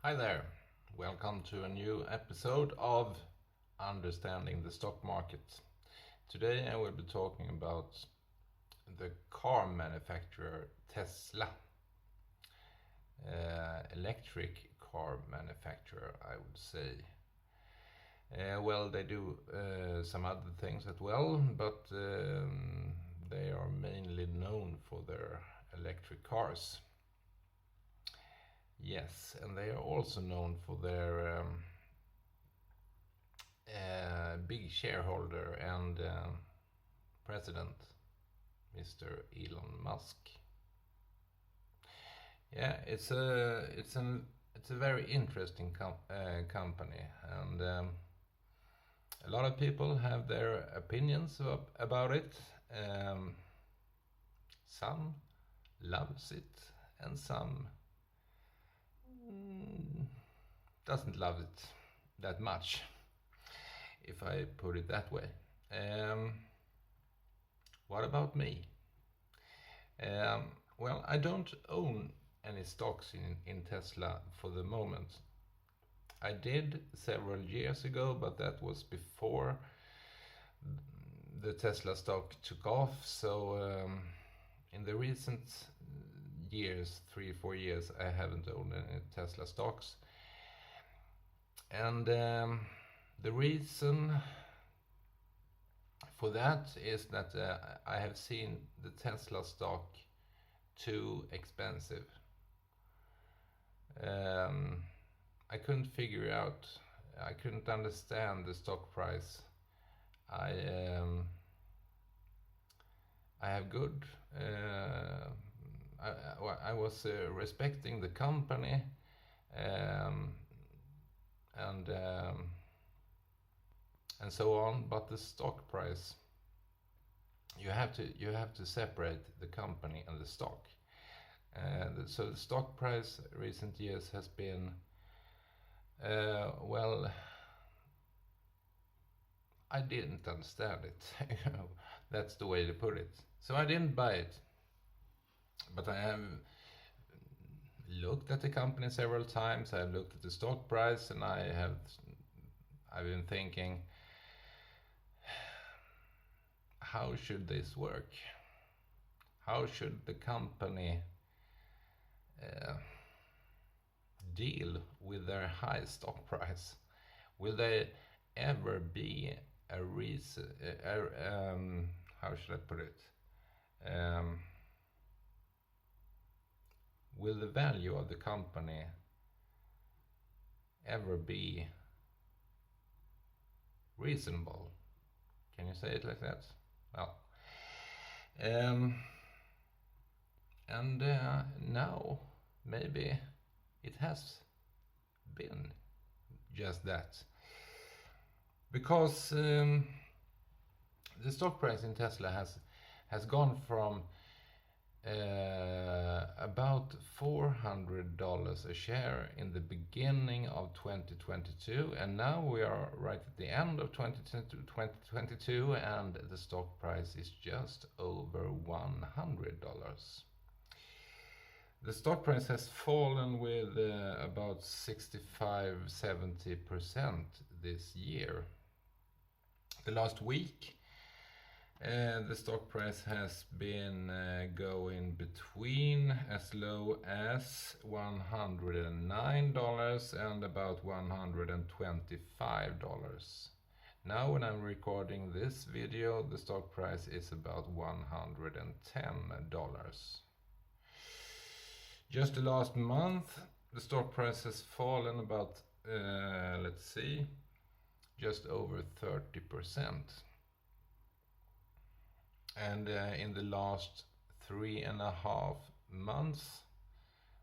Hi there, welcome to a new episode of Understanding the Stock Market. Today I will be talking about the car manufacturer Tesla, electric car manufacturer I would say. Well, they do some other things as well, but they are mainly known for their electric cars. Yes, and they are also known for their big shareholder and president, Mr. Elon Musk. Yeah, it's a very interesting company, and a lot of people have their opinions about it. Some loves it, and some doesn't love it that much, if I put it that way. What about me? Well, I don't own any stocks in Tesla for the moment. I did several years ago, but that was before the Tesla stock took off. So in the recent years, 3-4 years, I haven't owned any Tesla stocks. And the reason for that is that I have seen the Tesla stock too expensive. I couldn't figure out, I couldn't understand the stock price. I have good, I was respecting the company, and so on, but the stock price, you have to separate the company and the stock. So the stock price recent years has been well, I didn't understand it. That's the way to put it. So I didn't buy it, but I have looked at the company several times. I've looked at the stock price, and I've been thinking, how should this work? How should the company deal with their high stock price? Will they ever be a reason? How should I put it? Will the value of the company ever be reasonable? Can you say it like that? Well, and now maybe it has been just that, because the stock price in Tesla has gone from about $400 a share in the beginning of 2022, and now we are right at the end of 2022, and the stock price is just over $100. The stock price has fallen with about 65-70% this year. The last week the stock price has been going between as low as $109 and about $125. Now when I'm recording this video, the stock price is about $110. Just the last month, the stock price has fallen about, let's see, just over 30%. And in the last 3.5 months,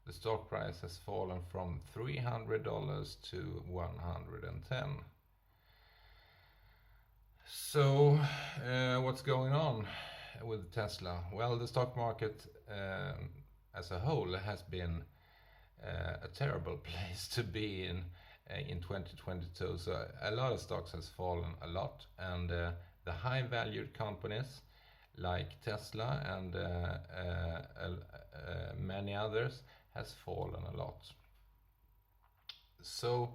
the stock price has fallen from $300 to $110. So what's going on with Tesla? Well, the stock market as a whole has been a terrible place to be in 2022. So a lot of stocks has fallen a lot, and the high valued companies like Tesla and many others has fallen a lot. So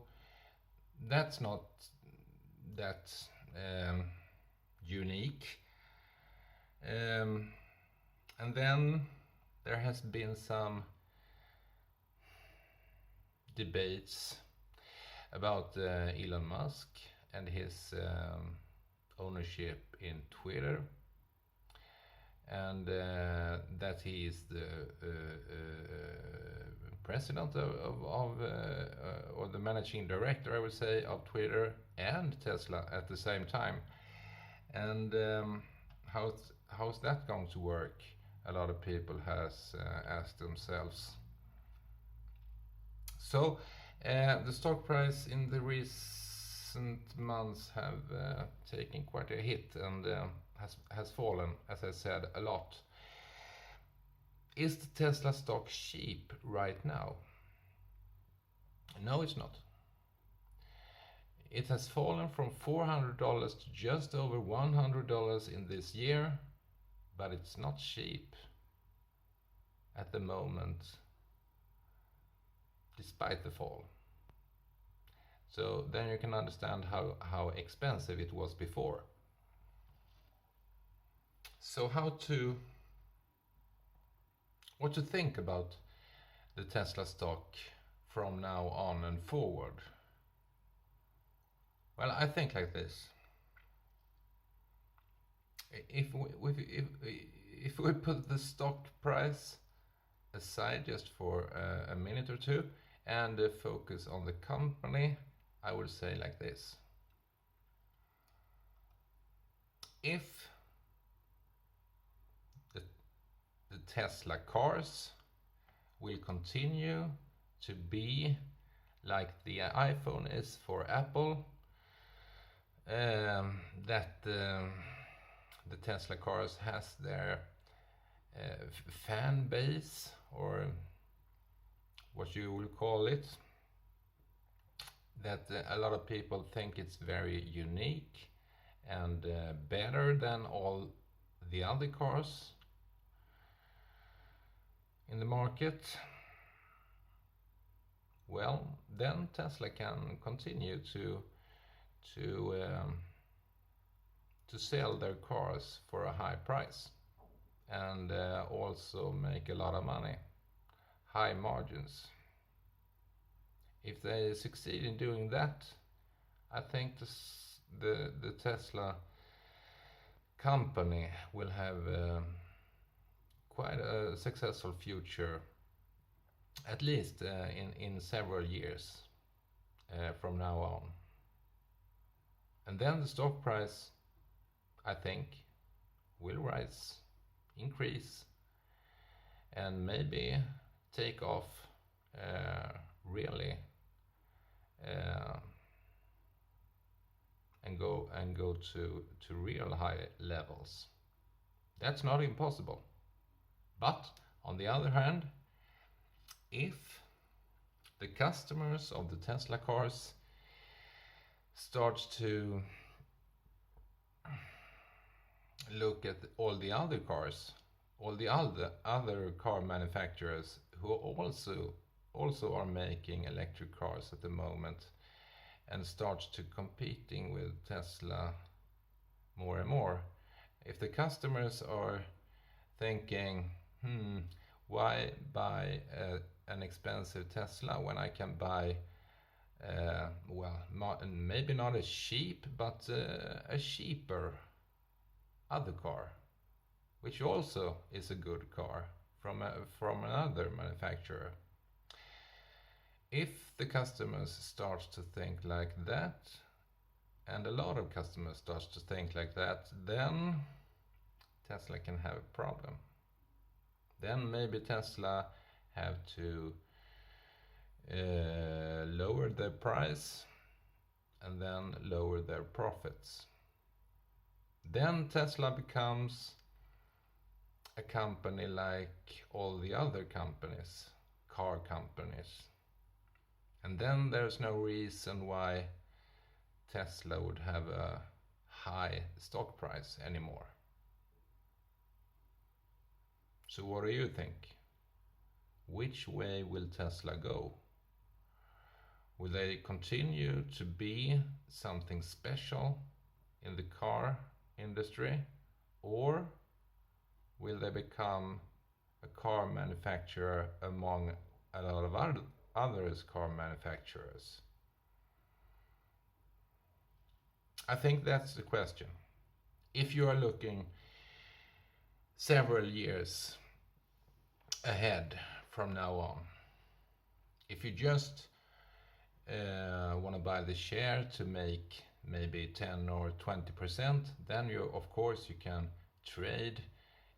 that's not that unique. Um, and then there has been some debates about Elon Musk and his ownership in Twitter, and that he is the president or the managing director, I would say, of Twitter and Tesla at the same time. And how's that going to work? A lot of people has asked themselves. So the stock price in the recent months have taken quite a hit and has fallen, as I said, a lot. Is the Tesla stock cheap right now? No, it's not. It has fallen from $400 to just over $100 in this year, but it's not cheap at the moment, despite the fall. So then you can understand how expensive it was before. So what to think about the Tesla stock from now on and forward? Well, I think like this. If we put the stock price aside just for a minute or two and focus on the company, I would say like this. If the Tesla cars will continue to be like the iPhone is for Apple, that the Tesla cars has their fan base, or what you will call it, that a lot of people think it's very unique and better than all the other cars in the market, well, then Tesla can continue to sell their cars for a high price and also make a lot of money, high margins. If they succeed in doing that, I think the Tesla company will have quite a successful future, at least in several years from now on. And then the stock price, I think, will rise, increase, and maybe take off really, and go to real high levels. That's not impossible. But on the other hand, if the customers of the Tesla cars start to look at all the other cars, all the other car manufacturers who also are making electric cars at the moment, and start to competing with Tesla more and more. If the customers are thinking, why buy an expensive Tesla when I can buy maybe not as cheap, but a cheaper other car, which also is a good car from another manufacturer. If the customers start to think like that, and a lot of customers start to think like that, then Tesla can have a problem. Then maybe Tesla have to lower their price and then lower their profits. Then Tesla becomes a company like all the other companies, car companies. And then there's no reason why Tesla would have a high stock price anymore. So what do you think? Which way will Tesla go? Will they continue to be something special in the car industry, or will they become a car manufacturer among a lot of others car manufacturers? I think that's the question. If you are looking several years ahead from now on, if you just want to buy the share to make maybe 10 or 20%, then of course you can trade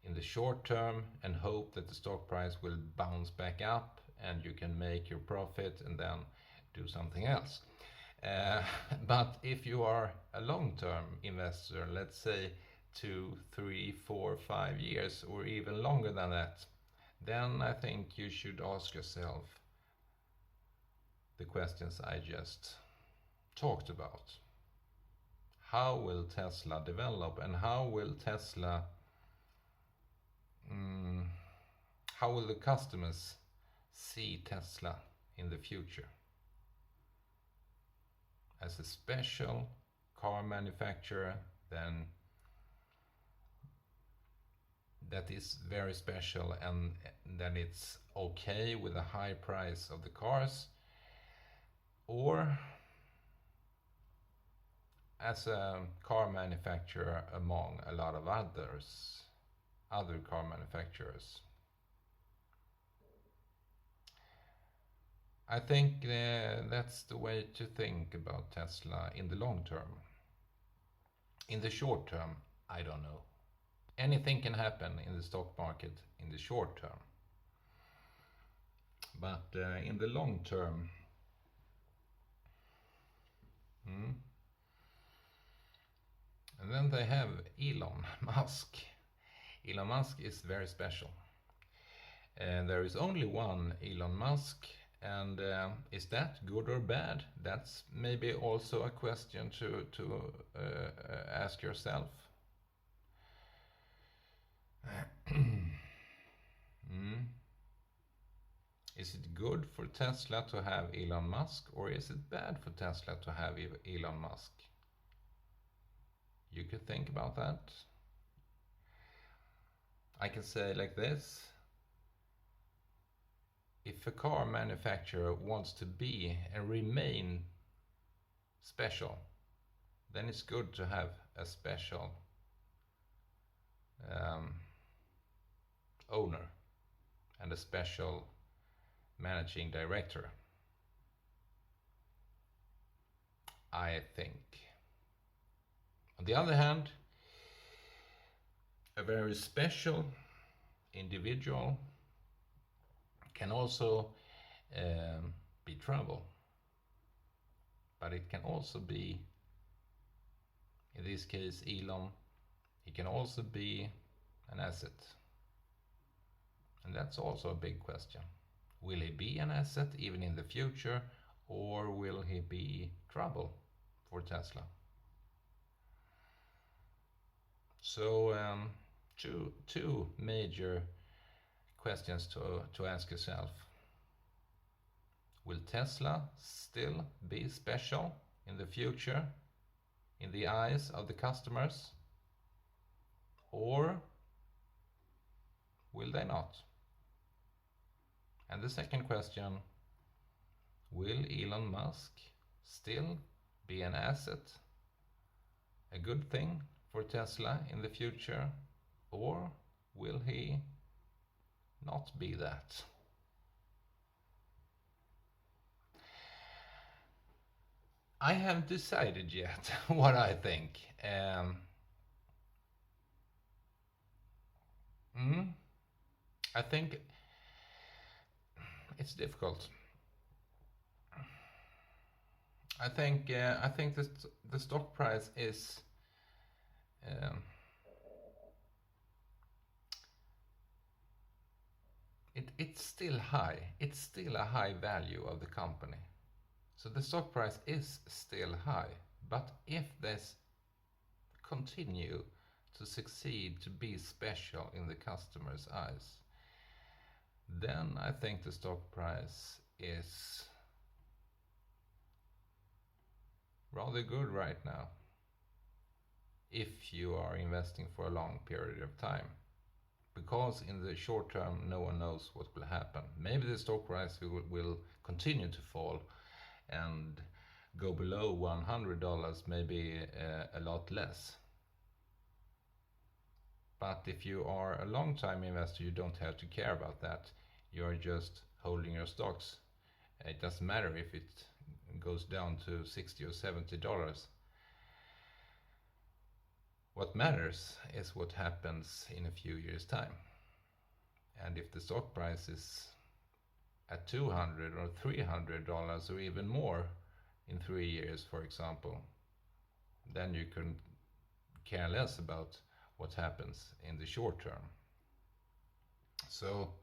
in the short term and hope that the stock price will bounce back up and you can make your profit and then do something else. But if you are a long-term investor, let's say 2, 3, 4, 5 years or even longer than that, then I think you should ask yourself the questions I just talked about. How will Tesla develop, and how will the customers see Tesla in the future? As a special car manufacturer, then that is very special, and that it's okay with the high price of the cars, or as a car manufacturer among a lot of other car manufacturers. I think that's the way to think about Tesla in the long term. In the short term, I don't know. Anything can happen in the stock market in the short term. But in the long term, and then they have Elon Musk. Elon Musk is very special. And there is only one Elon Musk. And is that good or bad? That's maybe also a question to ask yourself. Is it good for Tesla to have Elon Musk, or is it bad for Tesla to have Elon Musk? You could think about that. I can say like this. If a car manufacturer wants to be and remain special, then it's good to have a special owner and a special managing director, I think. On the other hand, a very special individual can also be trouble, but it can also be, in this case Elon, he can also be an asset. And that's also a big question. Will he be an asset even in the future, or will he be trouble for Tesla? So two major questions to ask yourself. Will Tesla still be special in the future in the eyes of the customers, or will they not? And the second question, will Elon Musk still be an asset, a good thing for Tesla in the future, or will he not be that? I haven't decided yet what I think. I think it's difficult. I think the stock price is it's still high. It's still a high value of the company. So the stock price is still high. But if this continue to succeed to be special in the customer's eyes, then I think the stock price is rather good right now if you are investing for a long period of time. Because in the short term, no one knows what will happen. Maybe the stock price will continue to fall and go below $100, maybe a lot less. But if you are a long-time investor, you don't have to care about that. You're just holding your stocks. It doesn't matter if it goes down to $60 or $70. What matters is what happens in a few years' time. And if the stock price is at $200 or $300 or even more in 3 years, for example, then you can care less about what happens in the short term. So,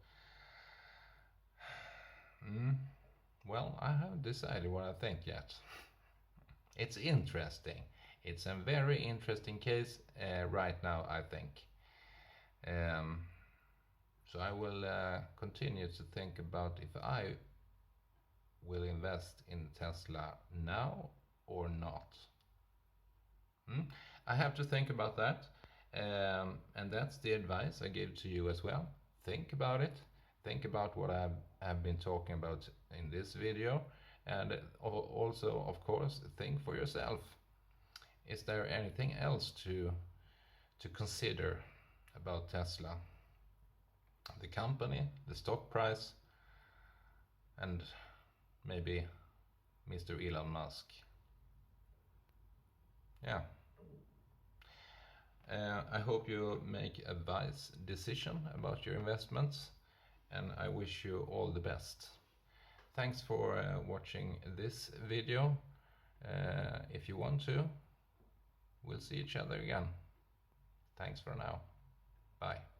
well, I haven't decided what I think yet. It's interesting. It's a very interesting case right now, I think. So I will continue to think about if I will invest in Tesla now or not. I have to think about that. And that's the advice I give to you as well. Think about it. Think about what I have been talking about in this video. And also, of course, think for yourself. Is there anything else to consider about Tesla? The company, the stock price, and maybe Mr. Elon Musk. Yeah. I hope you make a wise decision about your investments, and I wish you all the best. Thanks for watching this video. If you want to, we'll see each other again. Thanks for now. Bye.